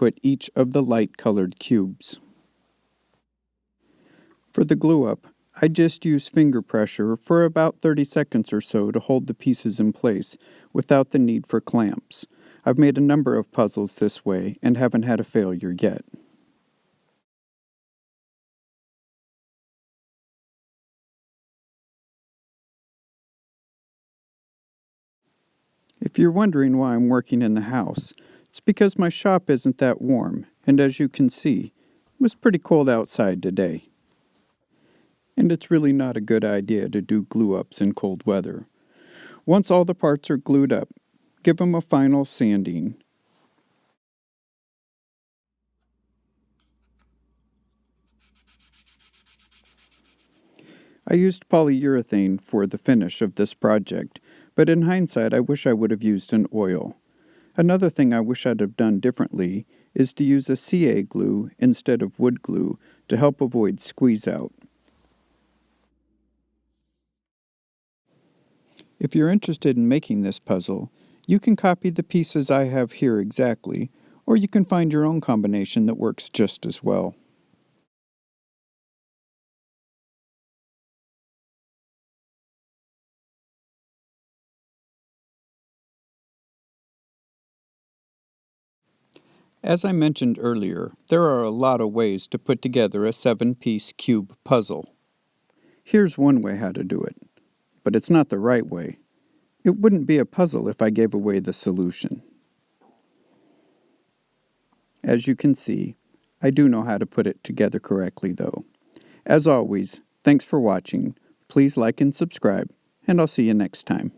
put each of the light-colored cubes. For the glue-up, I just use finger pressure for about 30 seconds or so to hold the pieces in place without the need for clamps. I've made a number of puzzles this way and haven't had a failure yet. If you're wondering why I'm working in the house, it's because my shop isn't that warm, and as you can see, it was pretty cold outside today. And it's really not a good idea to do glue-ups in cold weather. Once all the parts are glued up, give them a final sanding. I used polyurethane for the finish of this project, but in hindsight I wish I would have used an oil. Another thing I wish I'd have done differently is to use a CA glue instead of wood glue to help avoid squeeze-out. If you're interested in making this puzzle, you can copy the pieces I have here exactly, or you can find your own combination that works just as well. As I mentioned earlier, there are a lot of ways to put together a 7-piece cube puzzle. Here's one way how to do it, but it's not the right way. It wouldn't be a puzzle if I gave away the solution. As you can see, I do know how to put it together correctly though. As always, thanks for watching. Please like and subscribe, and I'll see you next time.